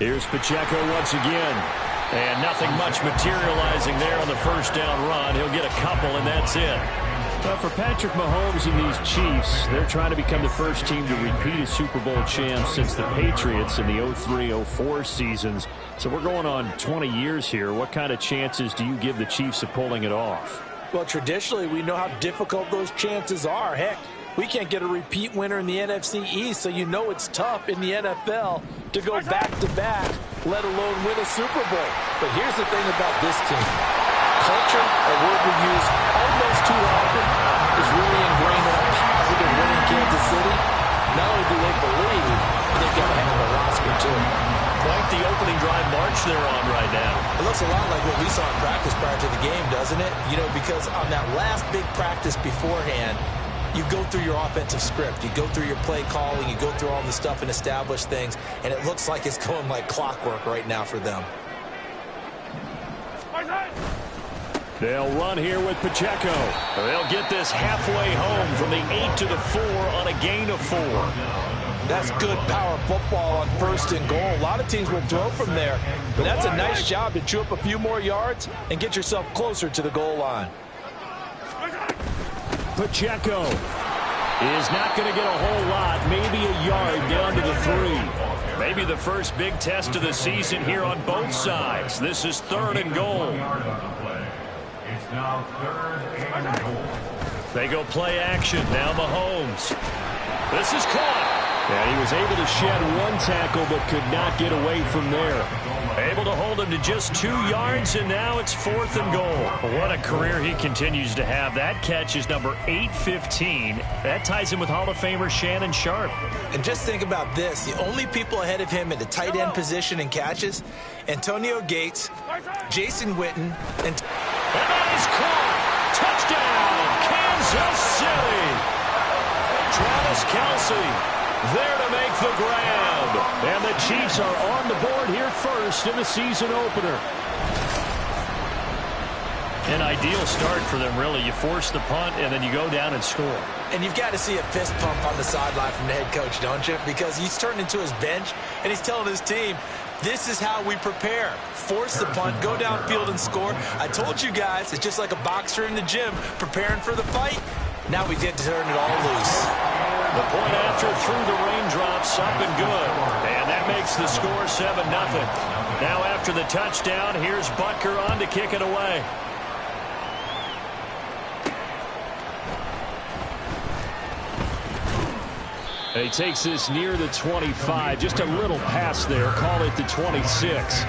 Here's Pacheco once again. And nothing much materializing there on the first down run. He'll get a couple, and that's it. But for Patrick Mahomes and these Chiefs, they're trying to become the first team to repeat as Super Bowl champs since the Patriots in the 03-04 seasons. So we're going on 20 years here. What kind of chances do you give the Chiefs of pulling it off? Well, traditionally, we know how difficult those chances are. Heck, we can't get a repeat winner in the NFC East, so you know it's tough in the NFL to go back-to-back, let alone win a Super Bowl. But here's the thing about this team. Culture, a word we use almost too often, is really ingrained in a positive win in Kansas City. Not only do they believe, they've got a heck of a roster, too. Quite the opening drive march they're on right now. It looks a lot like what we saw in practice prior to the game, doesn't it? You know, because on that last big practice beforehand, you go through your offensive script. You go through your play calling. You go through all the stuff and establish things. And it looks like it's going like clockwork right now for them. They'll run here with Pacheco. They'll get this halfway home from the 8 to the 4 on a gain of 4. That's good power football on first and goal. A lot of teams will throw from there. But that's a nice job to chew up a few more yards and get yourself closer to the goal line. Pacheco is not going to get a whole lot, maybe a yard down to the 3. Maybe the first big test of the season here on both sides. This is 3rd and goal. It's now 3rd and goal. They go play action. Now Mahomes. This is caught. And he was able to shed one tackle but could not get away from there. Able to hold him to just 2 yards, and now it's 4th and goal. What a career he continues to have. That catch is number 815. That ties him with Hall of Famer Shannon Sharpe. And just think about this. The only people ahead of him at the tight end position in catches, Antonio Gates, Jason Witten, and that is caught. Touchdown, Kansas City. Travis Kelce there to make the grab. And the Chiefs are on the board here first in the season opener. An ideal start for them, really. You force the punt, and then you go down and score. And you've got to see a fist pump on the sideline from the head coach, don't you? Because he's turned into his bench, and he's telling his team, this is how we prepare. Force the punt, go downfield and score. I told you guys, it's just like a boxer in the gym preparing for the fight. Now we did turn it all loose. The point after through the raindrops, up and good. And that makes the score 7-0. Now after the touchdown, here's Butker on to kick it away. And he takes this near the 25. Just a little pass there. Call it the 26.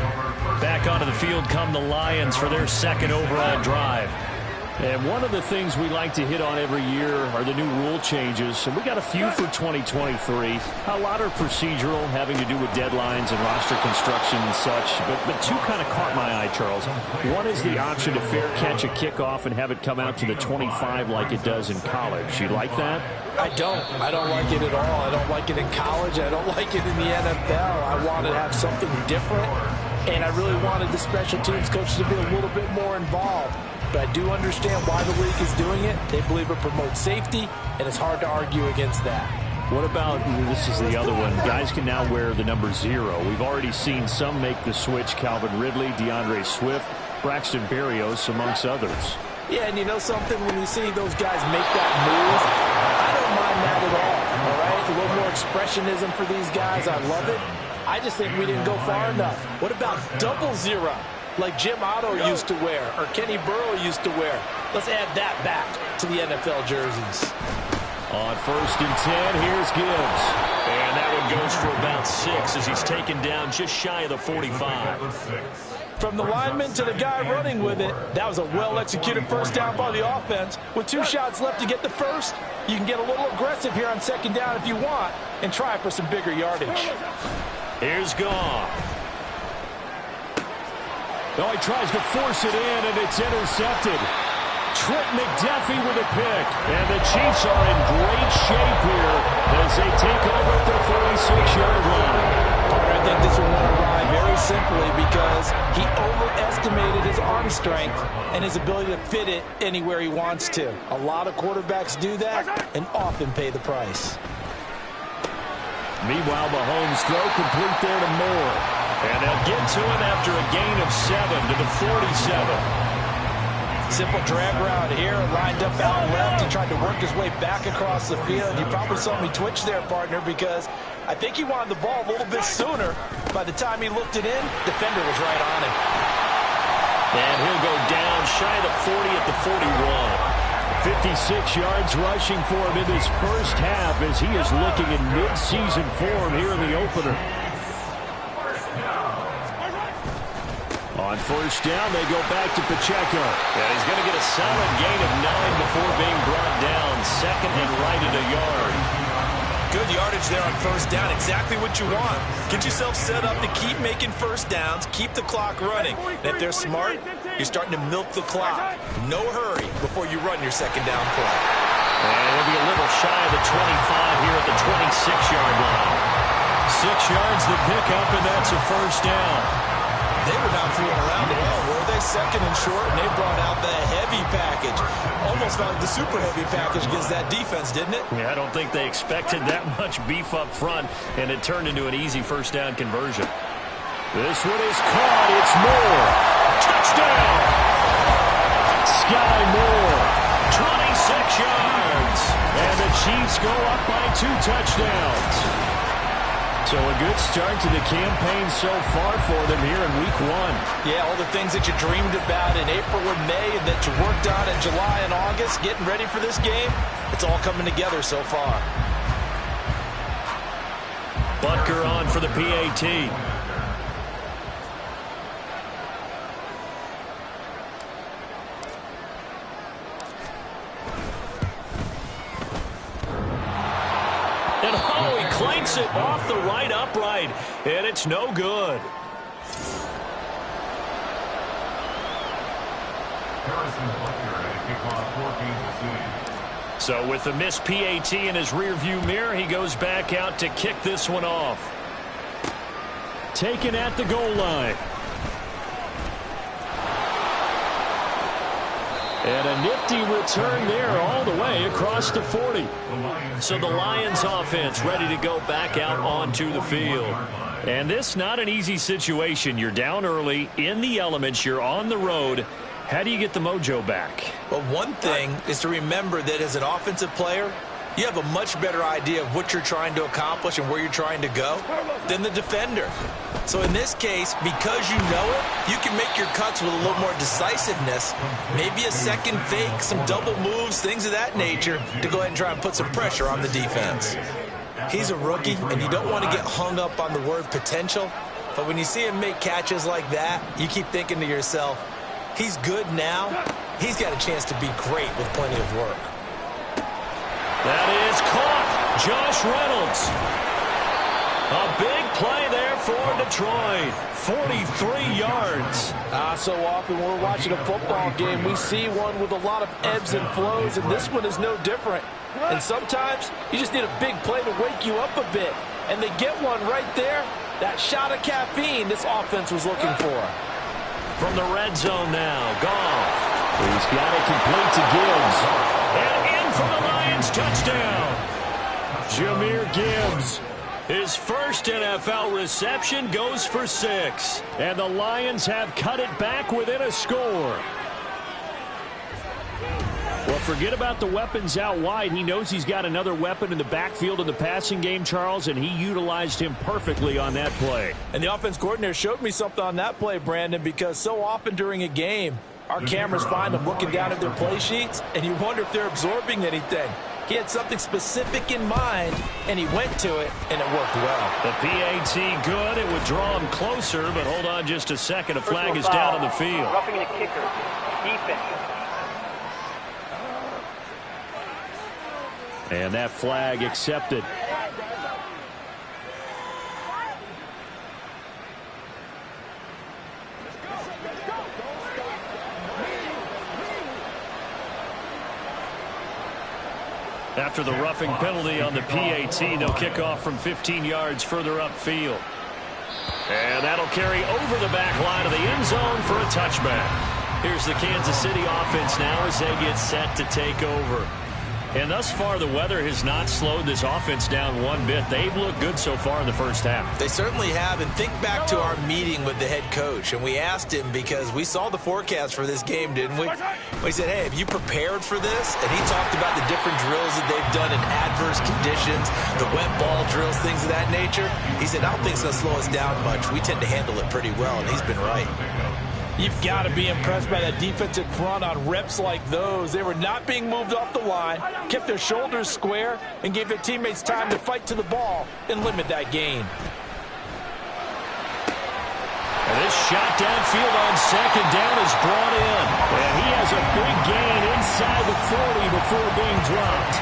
Back onto the field come the Lions for their 2nd overall drive. And one of the things we like to hit on every year are the new rule changes. And we got a few for 2023. A lot are procedural, having to do with deadlines and roster construction and such. But 2 kind of caught my eye, Charles. One is the option to fair catch a kickoff and have it come out to the 25 like it does in college. You like that? I don't like it at all. I don't like it in college. I don't like it in the NFL. I wanted to have something different. And I really wanted the special teams coaches to be a little bit more involved. But I do understand why the league is doing it. They believe it promotes safety, and it's hard to argue against that. What about, this is the other one, guys can now wear the number 0. We've already seen some make the switch, Calvin Ridley, DeAndre Swift, Braxton Berrios, amongst others. Yeah, and you know something? When you see those guys make that move, I don't mind that at all right? A little more expressionism for these guys. I love it. I just think we didn't go far enough. What about 00? Like Jim Otto used to wear, or Kenny Burrow used to wear. Let's add that back to the NFL jerseys. On 1st and 10, here's Gibbs. And that one goes for about 6 as he's taken down just shy of the 45. From the lineman to the guy running with it, that was a well-executed first down by the offense. With 2 shots left to get the first, you can get a little aggressive here on 2nd down if you want and try for some bigger yardage. Here's Goff. Oh, he tries to force it in, and it's intercepted. Trent McDuffie with a pick. And the Chiefs are in great shape here as they take over at their 46-yard line. I think this one went awry very simply because he overestimated his arm strength and his ability to fit it anywhere he wants to. A lot of quarterbacks do that and often pay the price. Meanwhile, Mahomes' throw complete there to Moore. And they'll get to him after a gain of 7 to the 47. Simple drag route here, lined up out left. He tried to work his way back across the field. You probably saw me twitch there, partner, because I think he wanted the ball a little bit sooner. By the time he looked it in, defender was right on him. And he'll go down shy of the 40 at the 41. 56 yards rushing for him in this first half as he is looking in mid-season form here in the opener. On first down, they go back to Pacheco. Yeah, he's going to get a solid gain of 9 before being brought down. Second and right at a yard. Good yardage there on first down. Exactly what you want. Get yourself set up to keep making first downs, keep the clock running. And if they're smart, you're starting to milk the clock. No hurry before you run your second down play. And it'll be a little shy of the 25 here at the 26-yard line. 6 yards the pickup, and that's a first down. They were not fooling around at all, were they? Second and short, and they brought out the heavy package. Almost felt like the super heavy package against that defense, didn't it? Yeah, I don't think they expected that much beef up front, and it turned into an easy first down conversion. This one is caught. It's Moore. Touchdown! Sky Moore, 26 yards. And the Chiefs go up by 2 touchdowns. So a good start to the campaign so far for them here in week 1. Yeah, all the things that you dreamed about in April and May and that you worked on in July and August, getting ready for this game, it's all coming together so far. Butker on for the PAT. Clanks it off the right upright, and it's no good. Harrison Butker at kickoff for Kansas City. So with the missed PAT in his rearview mirror, he goes back out to kick this one off. Taken at the goal line. And a nifty return there all the way across the 40. So the Lions offense ready to go back out onto the field. And this not an easy situation. You're down early, in the elements, you're on the road. How do you get the mojo back? Well, one thing is to remember that as an offensive player, you have a much better idea of what you're trying to accomplish and where you're trying to go than the defender. So in this case, because you know it, you can make your cuts with a little more decisiveness, maybe a second fake, some double moves, things of that nature, to go ahead and try and put some pressure on the defense. He's a rookie, and you don't want to get hung up on the word potential, but when you see him make catches like that, you keep thinking to yourself, he's good now, he's got a chance to be great with plenty of work. That is caught. Josh Reynolds. A big play there for Detroit. 43 yards. So often when we're watching a football game, we see one with a lot of ebbs and flows, and this one is no different. And sometimes you just need a big play to wake you up a bit. And they get one right there. That shot of caffeine this offense was looking for. From the red zone now, Goff. He's got it complete to Gibbs. And in for the Lions touchdown. Jahmyr Gibbs. His first NFL reception goes for 6. And the Lions have cut it back within a score. Well, forget about the weapons out wide. He knows he's got another weapon in the backfield in the passing game, Charles, and he utilized him perfectly on that play. And the offense coordinator showed me something on that play, Brandon, because so often during a game, our cameras find them looking down at their play sheets, and you wonder if they're absorbing anything. He had something specific in mind, and he went to it, and it worked well. The PAT good. It would draw him closer, but hold on just a second. A flag is down on the field. Roughing the kicker. Defense. And that flag accepted. After the roughing penalty on the PAT, they'll kick off from 15 yards further upfield. And that'll carry over the back line of the end zone for a touchback. Here's the Kansas City offense now as they get set to take over. And thus far, the weather has not slowed this offense down one bit. They've looked good so far in the first half. They certainly have. And think back to our meeting with the head coach. And we asked him, because we saw the forecast for this game, didn't we? We said, hey, have you prepared for this? And he talked about the different drills that they've done in adverse conditions, the wet ball drills, things of that nature. He said, I don't think it's going to slow us down much. We tend to handle it pretty well, and he's been right. You've got to be impressed by that defensive front on reps like those. They were not being moved off the line, kept their shoulders square, and gave their teammates time to fight to the ball and limit that gain. And this shot downfield on second down is brought in. And he has a big gain inside the 40 before being dropped.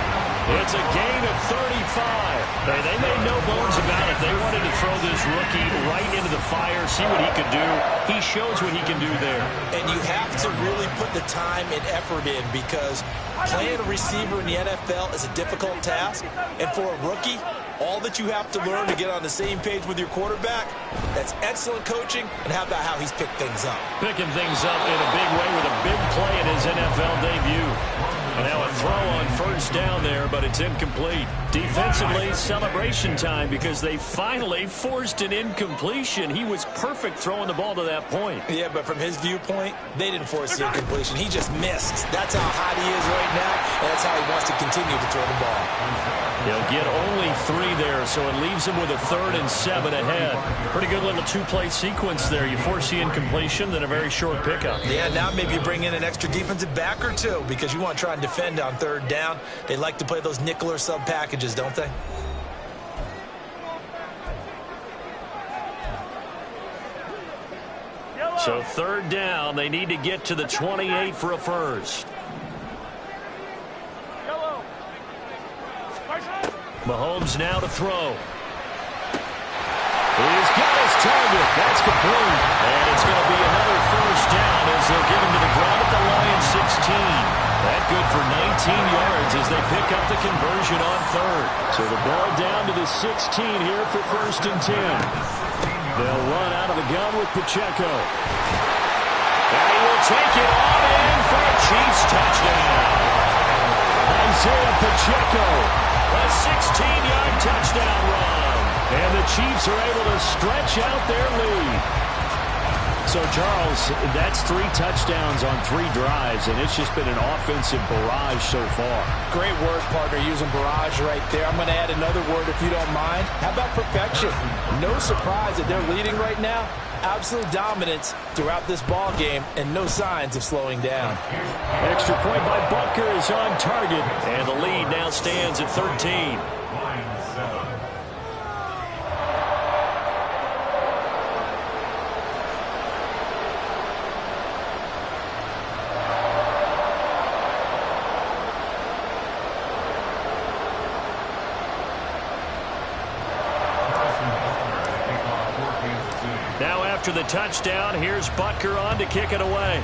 It's a gain of 35. They made no bones about it. They wanted to throw this rookie right into the fire, see what he could do. He shows what he can do there. And you have to really put the time and effort in, because playing a receiver in the NFL is a difficult task. And for a rookie, all that you have to learn to get on the same page with your quarterback, that's excellent coaching. And how about how he's picked things up? Picking things up in a big way with a big play in his NFL debut. And now a throw on first down there, but it's incomplete. Defensively, celebration time, because they finally forced an incompletion. He was perfect throwing the ball to that point. Yeah, but from his viewpoint, they didn't force the incompletion. He just missed. That's how hot he is right now, and that's how he wants to continue to throw the ball. He'll get only 3 there, so it leaves him with a 3rd and 7 ahead. Pretty good little 2-play sequence there. You force the incompletion, then a very short pickup. Yeah, now maybe you bring in an extra defensive back or two, because you want to try and defend on 3rd down. They like to play those nickel or sub packages, don't they? So 3rd down, they need to get to the 28 for a first. Mahomes now to throw. He's got his target. That's complete. And it's going to be another first down as they'll get him to the ground at the Lions 16. That good for 19 yards as they pick up the conversion on 3rd. So the ball down to the 16 here for 1st and 10. They'll run out of the gun with Pacheco. And he will take it on in for a Chiefs touchdown. Isaiah Pacheco, a 16-yard touchdown run. And the Chiefs are able to stretch out their lead. So, Charles, that's 3 touchdowns on 3 drives, and it's just been an offensive barrage so far. Great word, partner, using barrage right there. I'm going to add another word if you don't mind. How about perfection? No surprise that they're leading right now. Absolute dominance throughout this ball game, and no signs of slowing down. Extra point by Butker is on target, and the lead now stands at 13. Now after the touchdown, here's Butker on to kick it away.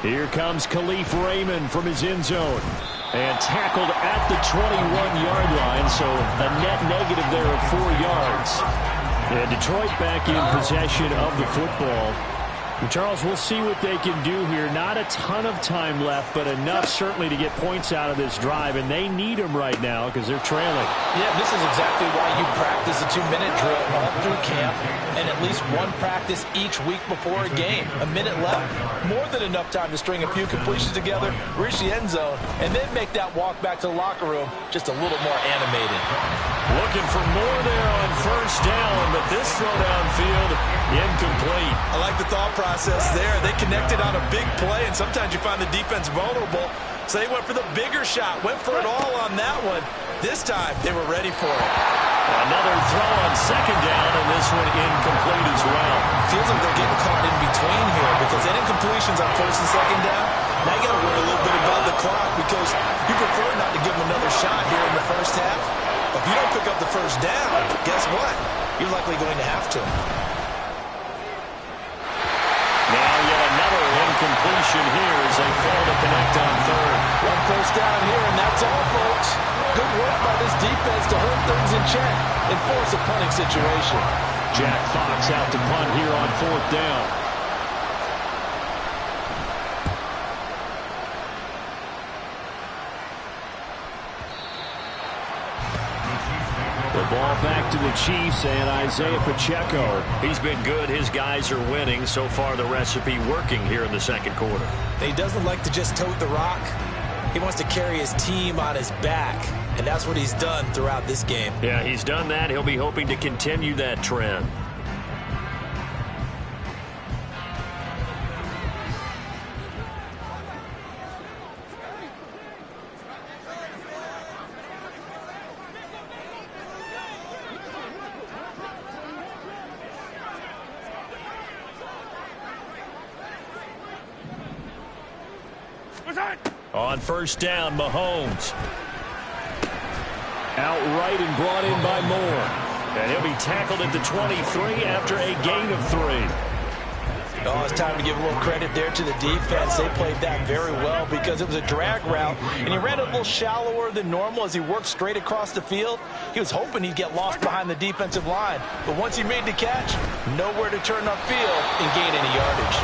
Here comes Khalif Raymond from his end zone. And tackled at the 21-yard line, so a net negative there of 4 yards. And Detroit back in possession of the football. And Charles, we'll see what they can do here. Not a ton of time left, but enough certainly to get points out of this drive, and they need them right now because they're trailing. Yeah, this is exactly why you practice a 2-minute drill all through camp and at least one practice each week before a game. A minute left, more than enough time to string a few completions together, reach the end zone, and then make that walk back to the locker room just a little more animated. Looking for more there on first down, but this throw downfield incomplete. I like the thought process there. They connected on a big play, and sometimes you find the defense vulnerable, so they went for the bigger shot, went for it all on that one. This time, they were ready for it. Another throw on second down, and this one incomplete as well. Feels like they're getting caught in between here, because any incompletions on first and second down, now you got to worry a little bit about the clock, because you prefer not to give them another shot here in the first half. But if you don't pick up the first down, guess what? You're likely going to have to. Now yet another incompletion here as they fail to connect on third. One first down here, and that's all, folks. Good work by this defense to hold things in check and force a punting situation. Jack Fox out to punt here on 4th down. ball back to the Chiefs and Isaiah Pacheco. He's been good. His guys are winning. So far, the recipe working here in the second quarter. He doesn't like to just tote the rock. He wants to carry his team on his back, and that's what he's done throughout this game. Yeah, he's done that. He'll be hoping to continue that trend. On first down, Mahomes. Outright and brought in by Moore. And he'll be tackled at the 23 after a gain of 3. Oh, it's time to give a little credit there to the defense. They played that very well because it was a drag route, and he ran a little shallower than normal as he worked straight across the field. He was hoping he'd get lost behind the defensive line, but once he made the catch, nowhere to turn upfield and gain any yardage.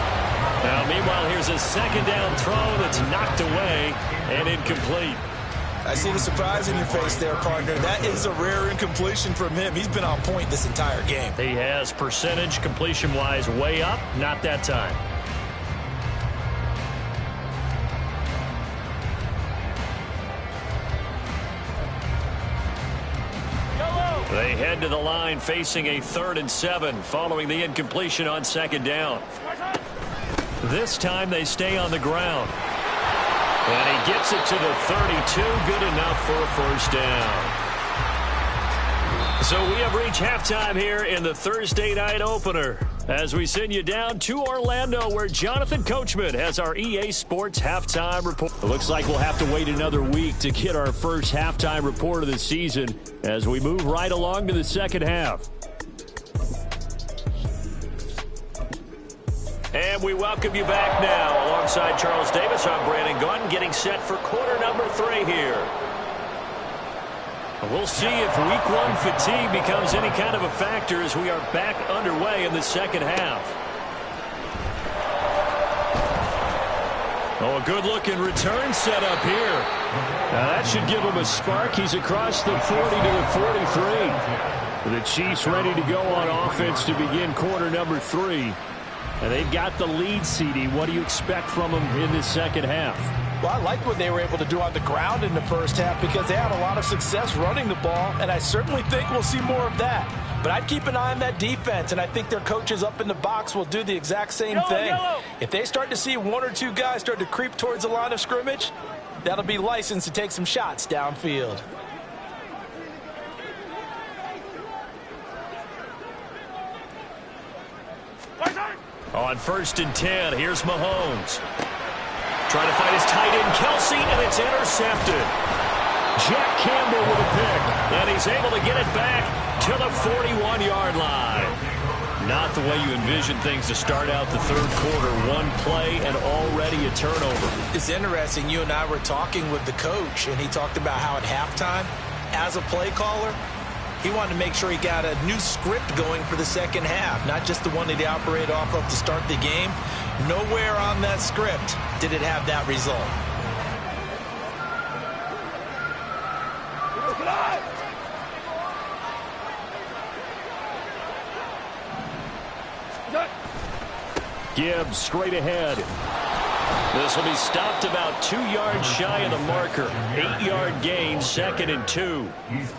Now, meanwhile, here's a second down throw that's knocked away and incomplete. I see the surprise in your face there, partner. That is a rare incompletion from him. He's been on point this entire game. He has percentage completion-wise way up. Not that time. They head to the line facing a 3rd and 7 following the incompletion on second down. This time they stay on the ground. And he gets it to the 32. Good enough for a first down. So we have reached halftime here in the Thursday night opener as we send you down to Orlando where Jonathan Coachman has our EA Sports halftime report. It looks like we'll have to wait another week to get our first halftime report of the season as we move right along to the second half. And we welcome you back now. Alongside Charles Davis, I'm Brandon Gaudin, getting set for quarter number 3 here. We'll see if week 1 fatigue becomes any kind of a factor as we are back underway in the second half. Oh, a good-looking return set up here. Now that should give him a spark. He's across the 40 to the 43. The Chiefs ready to go on offense to begin quarter number 3. And they've got the lead, CD. What do you expect from them in this second half? Well, I liked what they were able to do on the ground in the first half because they had a lot of success running the ball, and I certainly think we'll see more of that. But I'd keep an eye on that defense, and I think their coaches up in the box will do the exact same thing. If they start to see 1 or 2 guys start to creep towards the line of scrimmage, that'll be licensed to take some shots downfield. On first and 10, here's Mahomes. Trying to find his tight end, Kelsey, and it's intercepted. Jack Campbell with a pick, and he's able to get it back to the 41-yard line. Not the way you envision things to start out the third quarter. 1 play and already a turnover. It's interesting. You and I were talking with the coach, and he talked about how at halftime, as a play caller, he wanted to make sure he got a new script going for the second half, not just the one that he operated off of to start the game. Nowhere on that script did it have that result. Gibbs straight ahead. This will be stopped about 2 yards shy of the marker. 8-yard gain, 2nd and 2. He's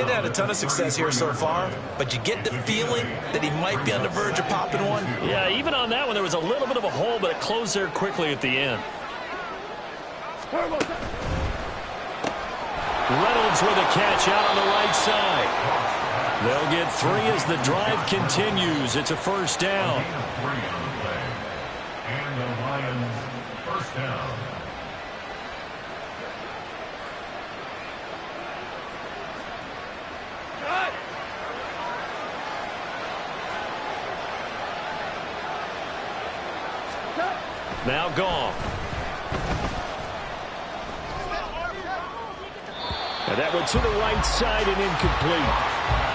had a ton of success here so far, but you get the feeling that he might be on the verge of popping one. Yeah, even on that one, there was a little bit of a hole, but it closed there quickly at the end. Reynolds with a catch out on the right side. They'll get 3 as the drive continues. It's a first down. And the Lions first down. Now gone. And that went to the right side and incomplete.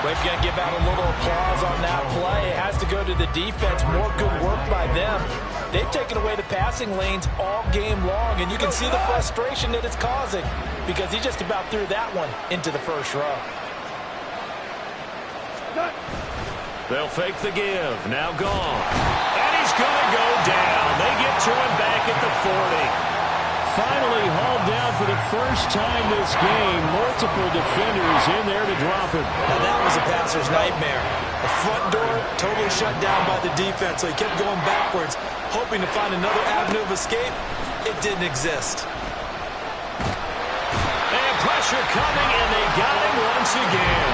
We've got to give out a little applause on that play. It has to go to the defense. More good work by them. They've taken away the passing lanes all game long, and you can see the frustration that it's causing because he just about threw that one into the first row. They'll fake the give. Now gone. And he's going to go down. They get to him back at the 40. Finally hauled down for the first time this game. Multiple defenders in there to drop him. Now that was a passer's nightmare. The front door totally shut down by the defense, so he kept going backwards, hoping to find another avenue of escape. It didn't exist. And pressure coming, and they got him once again.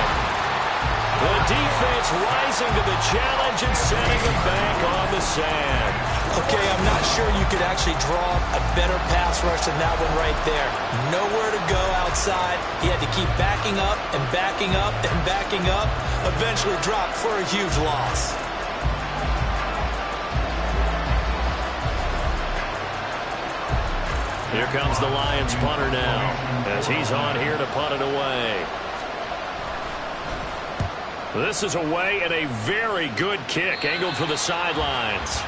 The defense rising to the challenge and setting him back on the sand. Okay, I'm not sure you could actually draw a better pass rush than that one right there. Nowhere to go outside. He had to keep backing up and backing up and backing up. Eventually dropped for a huge loss. Here comes the Lions punter now, as he's on here to punt it away. This is away and a very good kick angled for the sidelines.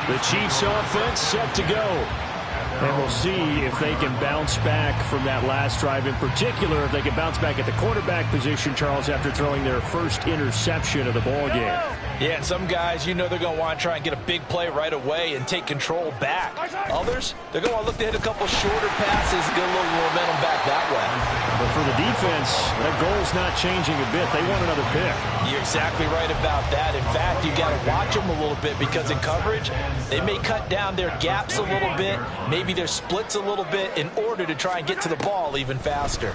The Chiefs offense set to go. And we'll see if they can bounce back from that last drive. In particular, if they can bounce back at the quarterback position, Charles, after throwing their first interception of the ballgame. Yeah, and some guys, you know they're going to want to try and get a big play right away and take control back. Others, they're going to want to look to hit a couple shorter passes, get a little momentum back that way. But for the defense, that goal's not changing a bit. They want another pick. You're exactly right about that. In fact, you got to watch them a little bit because in coverage, they may cut down their gaps a little bit, maybe their splits a little bit in order to try and get to the ball even faster.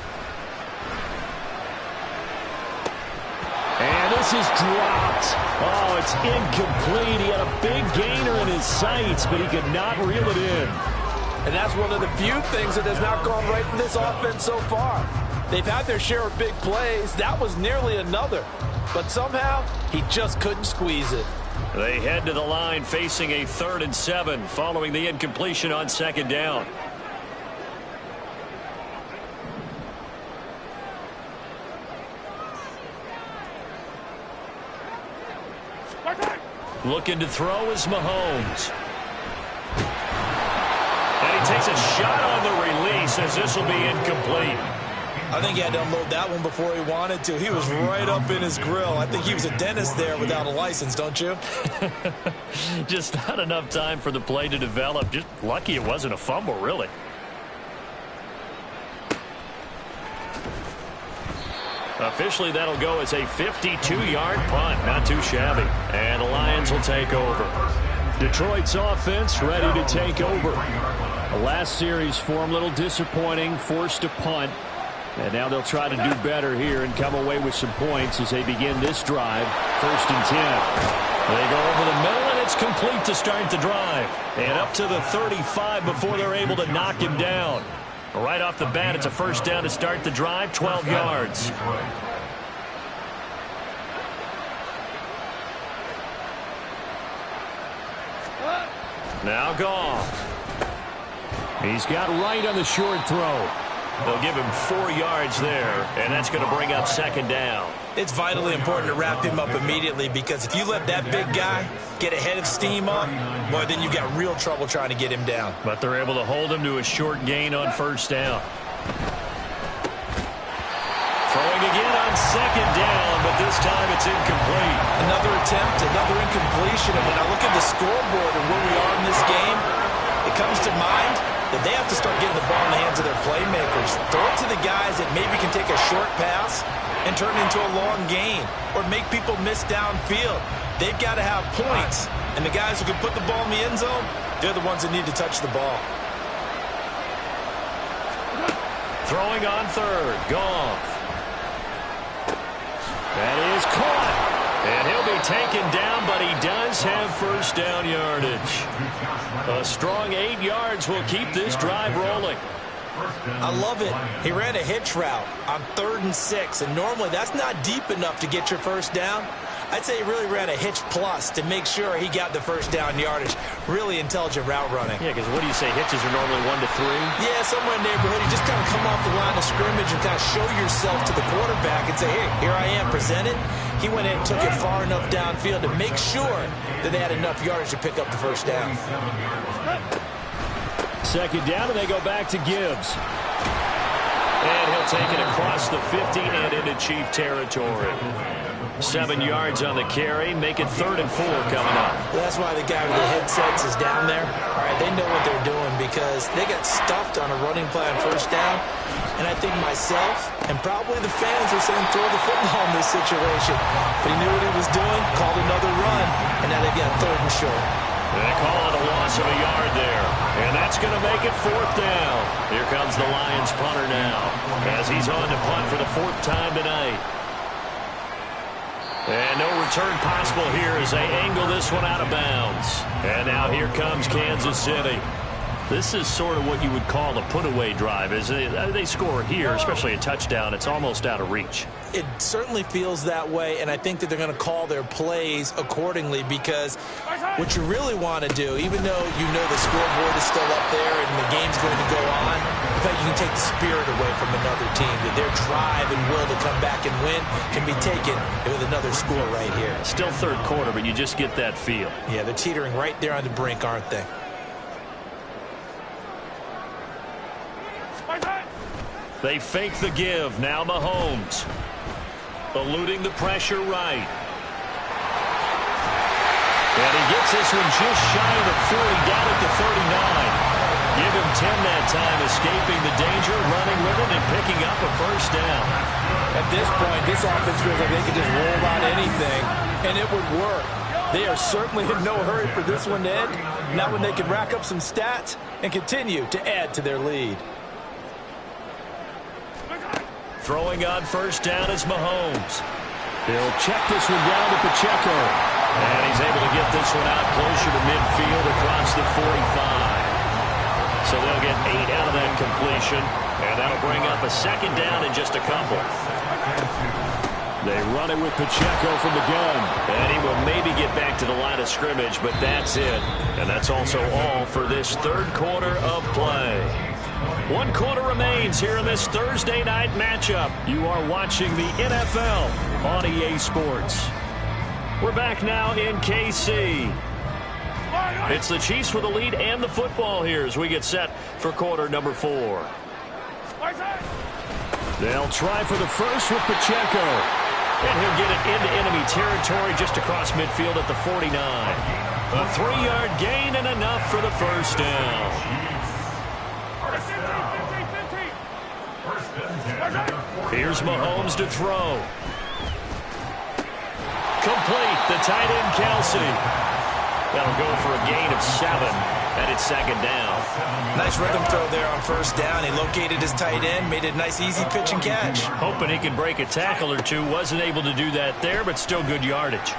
And this is dropped. Oh, it's incomplete. He had a big gainer in his sights, but he could not reel it in. And that's one of the few things that has not gone right for this offense so far. They've had their share of big plays. That was nearly another. But somehow, he just couldn't squeeze it. They head to the line facing a 3rd and 7 following the incompletion on 2nd down. Looking to throw is Mahomes. And he takes a shot on the release as this will be incomplete. I think he had to unload that one before he wanted to. He was right up in his grill. I think he was a dentist there without a license, don't you? Just not enough time for the play to develop. Just lucky it wasn't a fumble, really. Officially, that'll go as a 52-yard punt. Not too shabby. And the Lions will take over. Detroit's offense ready to take over. The last series for them, a little disappointing, forced to punt. And now they'll try to do better here and come away with some points as they begin this drive. 1st and 10. They go over the middle, and it's complete to start the drive. And up to the 35 before they're able to knock him down. Right off the bat, it's a 1st down to start the drive, 12 yards. Now Goff. He's got right on the short throw. They'll give him 4 yards there, and that's going to bring up 2nd down. It's vitally important to wrap him up immediately because if you let that big guy get ahead of steam up, boy, then you've got real trouble trying to get him down. But they're able to hold him to a short gain on 1st down. Throwing again on 2nd down, but this time it's incomplete. Another attempt, another incompletion, and when I look at the scoreboard and where we are in this game, it comes to mind that they have to start getting the ball in the hands of their playmakers. Throw it to the guys that maybe can take a short pass and turn it into a long gain or make people miss downfield. They've got to have points, and the guys who can put the ball in the end zone, they're the ones that need to touch the ball. Throwing on 3rd, Goff. That is caught. And he'll be taken down, but he does have 1st down yardage. A strong 8 yards will keep this drive rolling. I love it. He ran a hitch route on 3rd and 6, and normally that's not deep enough to get your 1st down. I'd say he really ran a hitch plus to make sure he got the 1st down yardage. Really intelligent route running. Yeah, because what do you say, hitches are normally 1 to 3? Yeah, somewhere in the neighborhood. You just kind of come off the line of scrimmage and kind of show yourself to the quarterback and say, hey, here I am, present it. He went in and took it far enough downfield to make sure that they had enough yardage to pick up the 1st down. 2nd down, and they go back to Gibbs. And he'll take it across the 50 and into Chief territory. 7 yards on the carry. Make it 3rd and 4 coming up. Well, that's why the guy with the headsets is down there. All right, they know what they're doing because they got stuffed on a running play on 1st down. And I think myself and probably the fans are saying throw the football in this situation. But he knew what he was doing, called another run, and now they've got 3rd and short. They call it a loss of a yard there. And that's going to make it 4th down. Here comes the Lions punter now as he's on to punt for the 4th time tonight. And no return possible here as they angle this one out of bounds. And now here comes Kansas City. This is sort of what you would call a put-away drive. As they score here, especially a touchdown, it's almost out of reach. It certainly feels that way, and I think that they're going to call their plays accordingly because what you really want to do, even though you know the scoreboard is still up there and the game's going to go on, in fact, you can take the spirit away from another team. That their drive and will to come back and win can be taken with another score right here. Still 3rd quarter, but you just get that feel. Yeah, they're teetering right there on the brink, aren't they? They fake the give. Now Mahomes. Eluding the pressure right. And he gets this one just shy of the 40, down at the 39. Give him 10 that time, escaping the danger, running with it, and picking up a 1st down. At this point, this offense feels like they could just roll out anything, and it would work. They are certainly in no hurry for this one to end. Not when they can rack up some stats and continue to add to their lead. Throwing on 1st down is Mahomes. He'll check this one down to Pacheco. And he's able to get this one out closer to midfield across the 45. So they'll get 8 out of that completion. And that'll bring up a 2nd down in just a couple. They run it with Pacheco from the gun. And he will maybe get back to the line of scrimmage, but that's it. And that's also all for this 3rd quarter of play. 1 quarter remains here in this Thursday night matchup. You are watching the NFL on EA Sports. We're back now in KC. It's the Chiefs with the lead and the football here as we get set for quarter number 4. They'll try for the first with Pacheco. And he'll get it into enemy territory just across midfield at the 49. A 3-yard gain and enough for the 1st down. Here's Mahomes to throw. Complete. The tight end, Kelsey. That'll go for a gain of 7, and it's 2nd down. Nice rhythm throw there on 1st down. He located his tight end, made it a nice, easy pitch and catch. Hoping he could break a tackle or two. Wasn't able to do that there, but still good yardage.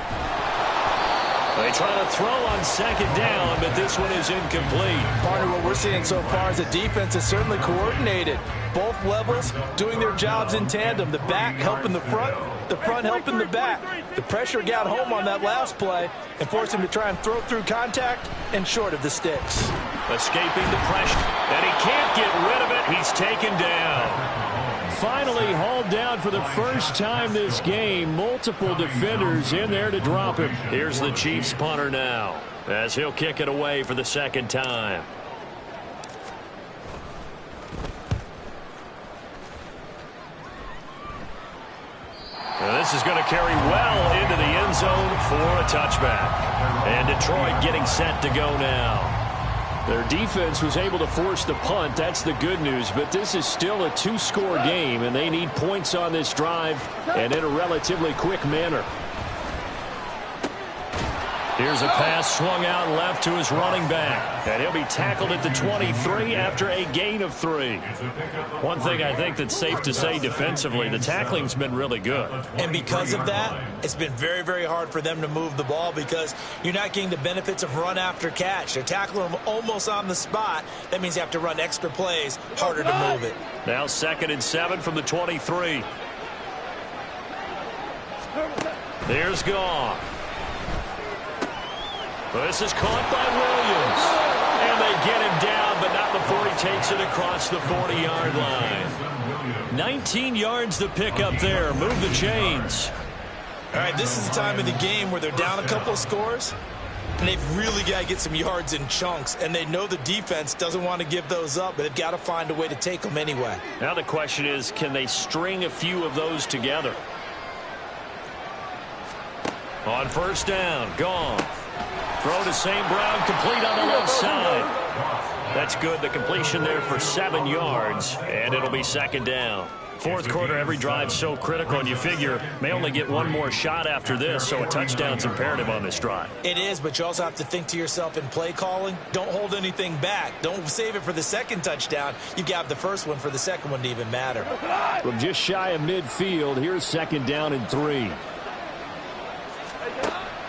They try to throw on 2nd down, but this one is incomplete. Partner, what we're seeing so far is the defense is certainly coordinated. Both levels doing their jobs in tandem. The back helping the front helping the back. The pressure got home on that last play and forced him to try and throw through contact and short of the sticks. Escaping the pressure, and he can't get rid of it. He's taken down. Finally hauled down for the 1st time this game. Multiple defenders in there to drop him. Here's the Chiefs punter now as he'll kick it away for the 2nd time. And this is going to carry well into the end zone for a touchback. And Detroit getting set to go now. Their defense was able to force the punt. That's the good news. But this is still a 2-score game, and they need points on this drive and in a relatively quick manner. Here's a pass swung out left to his running back. And he'll be tackled at the 23 after a gain of 3. One thing I think that's safe to say defensively, the tackling's been really good. And because of that, it's been very, very hard for them to move the ball because you're not getting the benefits of run after catch. They're tackling them almost on the spot. That means you have to run extra plays, harder to move it. Now 2nd and 7 from the 23. There's Goff. This is caught by Williams. And they get him down, but not before he takes it across the 40-yard line. 19 yards to pick up there. Move the chains. All right, this is the time of the game where they're down a couple of scores. And they've really got to get some yards in chunks, and they know the defense doesn't want to give those up, but they've got to find a way to take them anyway. Now the question is, can they string a few of those together? On first down, gone. Throw to St. Brown, complete on the left side. That's good. The completion there for 7 yards, and it'll be second down. Fourth quarter, every drive's so critical, and you figure may only get one more shot after this, so a touchdown's imperative on this drive. It is, but you also have to think to yourself in play calling, don't hold anything back. Don't save it for the second touchdown. You got the first one for the second one to even matter. From just shy of midfield, here's second down and 3.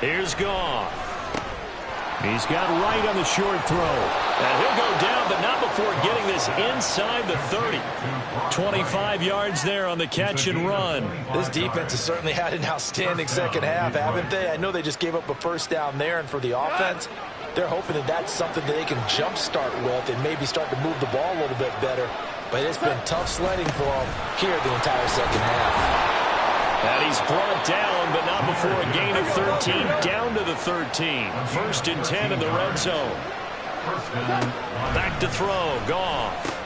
Here's Goff. He's got right on the short throw. And he'll go down, but not before getting this inside the 30. 25 yards there on the catch and run. This defense has certainly had an outstanding second half, haven't they? I know they just gave up a first down there, and for the offense, they're hoping that that's something that they can jumpstart with and maybe start to move the ball a little bit better. But it's been tough sledding for them here the entire second half. And he's brought down, but not before a gain of 13, down to the 13. First and 10 in the red zone. Back to throw, Goff.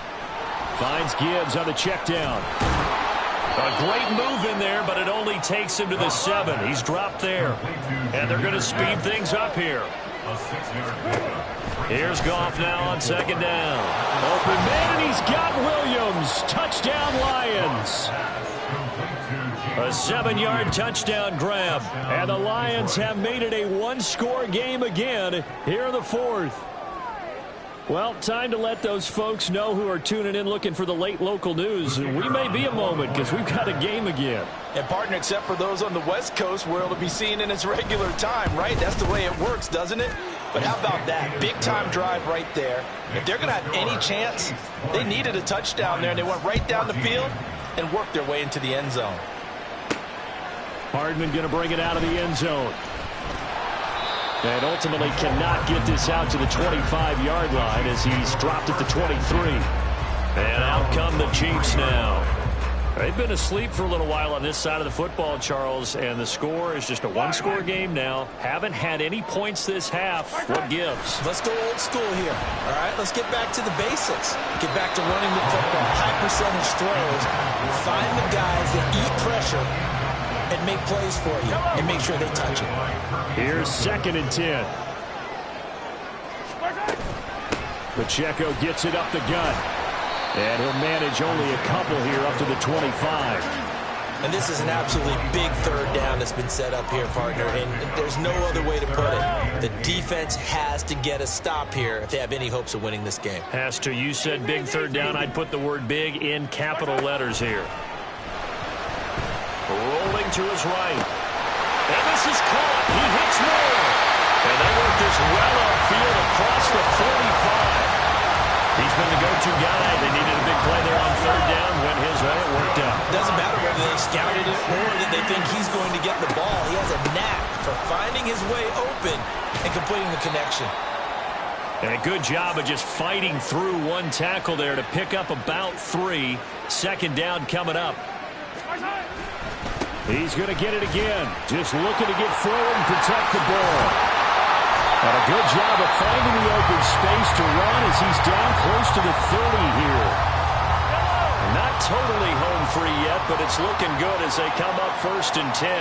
Finds Gibbs on the check down. A great move in there, but it only takes him to the 7. He's dropped there. And they're going to speed things up here. Here's Goff now on second down. Open man, and he's got Williams. Touchdown, Lions. A 7-yard touchdown grab. And the Lions have made it a one-score game again here in the fourth. Well, time to let those folks know who are tuning in looking for the late local news. We may be a moment because we've got a game again. And, partner, except for those on the West Coast where it'll be seen in its regular time, right? That's the way it works, doesn't it? But how about that? Big-time drive right there. If they're going to have any chance, they needed a touchdown there, and they went right down the field and worked their way into the end zone. Hardman going to bring it out of the end zone. And ultimately cannot get this out to the 25-yard line as he's dropped at the 23. And out come the Chiefs now. They've been asleep for a little while on this side of the football, Charles, and the score is just a one-score game now. Haven't had any points this half. What gives? Let's go old school here, all right? Let's get back to the basics. Get back to running the football, high-percentage throws. Find the guys that eat pressure and make plays for you and make sure they touch it. Here's second and 10. Pacheco gets it up the gut. And he'll manage only a couple here up to the 25. And this is an absolutely big third down that's been set up here, partner, and there's no other way to put it. The defense has to get a stop here if they have any hopes of winning this game. Has to. You said big third down. I'd put the word big in capital letters here. Rolling to his right. And this is caught. He hits Moore. And they work this well upfield across the 45. He's been the go-to guy. They needed a big play there on third down. Went his way. It worked out. Doesn't matter whether they scouted it or that they think he's going to get the ball. He has a knack for finding his way open and completing the connection. And a good job of just fighting through one tackle there to pick up about 3. Second down coming up. He's going to get it again. Just looking to get forward and protect the ball. And a good job of finding the open space to run as he's down close to the 30 here. Not totally home free yet, but it's looking good as they come up first and 10.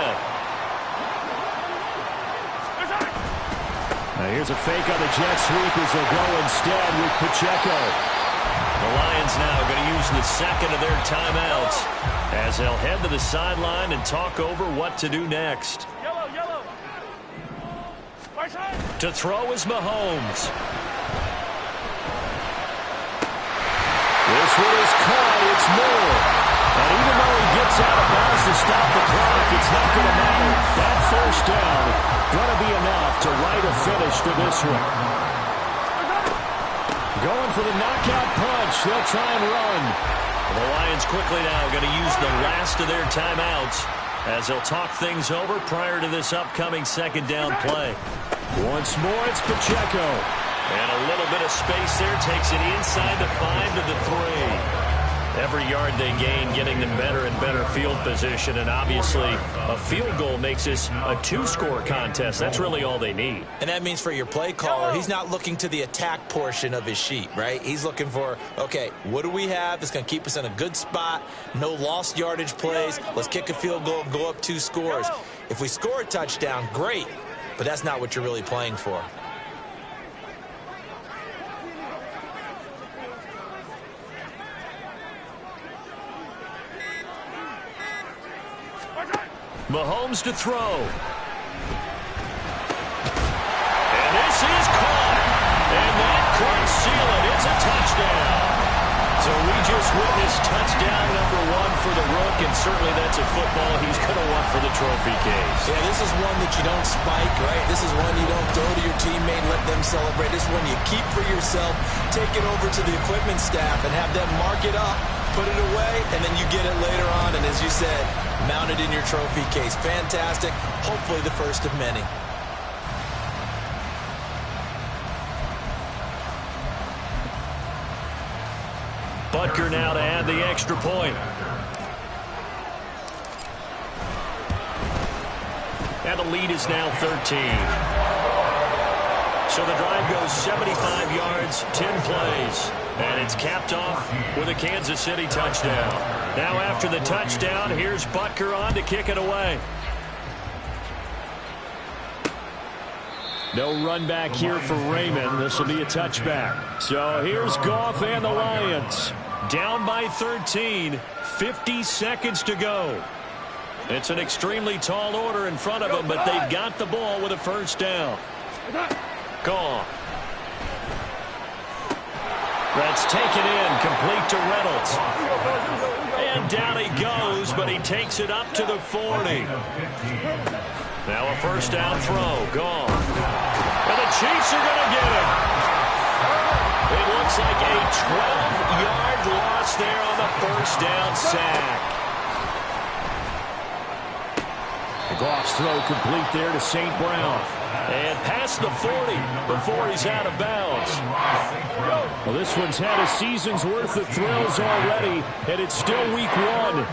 Now here's a fake on the jet sweep as they'll go instead with Pacheco. The Lions now going to use the second of their timeouts as they'll head to the sideline and talk over what to do next. To throw is Mahomes. This one is caught. It's Moore. And even though he gets out of bounds to stop the clock, it's not going to matter. That first down going to be enough to write a finish to this one. Going for the knockout punch. They'll try and run. The Lions quickly now going to use the last of their timeouts as they'll talk things over prior to this upcoming second down play. Once more, it's Pacheco. And a little bit of space there takes it inside the 5 to the 3. Every yard they gain getting them better and better field position, and obviously a field goal makes this a two-score contest. That's really all they need. And that means for your play caller, he's not looking to the attack portion of his sheet, right? He's looking for, okay, what do we have that's going to keep us in a good spot? No lost yardage plays. Let's kick a field goal and go up 2 scores. If we score a touchdown, great, but that's not what you're really playing for. Mahomes to throw. And this is caught. And that could seal it. It's a touchdown. So we just witnessed touchdown number 1 for the Rook, and certainly that's a football he's going to want for the trophy case. Yeah, this is one that you don't spike, right? This is one you don't throw to your teammate and let them celebrate. This is one you keep for yourself, take it over to the equipment staff, and have them mark it up, put it away, and then you get it later on, and as you said, mount it in your trophy case. Fantastic. Hopefully the first of many. Butker now to add the extra point. And the lead is now 13. So the drive goes 75 yards, 10 plays. And it's capped off with a Kansas City touchdown. Now after the touchdown, here's Butker on to kick it away. No run back here for Raymond. This will be a touchback. So here's Goff and the Lions. Down by 13. 50 seconds to go. It's an extremely tall order in front of them, but they've got the ball with a first down. Goff. That's taken in, complete to Reynolds. And down he goes, but he takes it up to the 40. Now a first down throw, gone. And the Chiefs are going to get it. It looks like a 12-yard loss there on the first down sack. Goff's throw complete there to St. Brown. And past the 40 before he's out of bounds. Well, this one's had a season's worth of thrills already, and it's still week 1.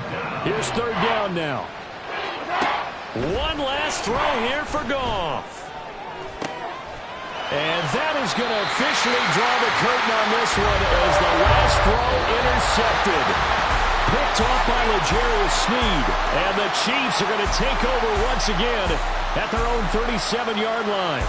Here's third down now. One last throw here for Goff. And that is going to officially draw the curtain on this one as the last throw intercepted. Picked off by L'Jarius Sneed. And the Chiefs are going to take over once again at their own 37-yard line.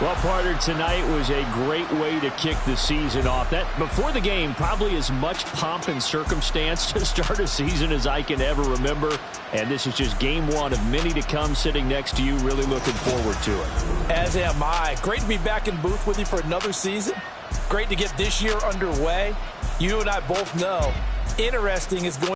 Well, partner, tonight was a great way to kick the season off. That before the game, probably as much pomp and circumstance to start a season as I can ever remember. And this is just game 1 of many to come sitting next to you. Really looking forward to it. As am I. Great to be back in booth with you for another season. Great to get this year underway. You and I both know interesting is going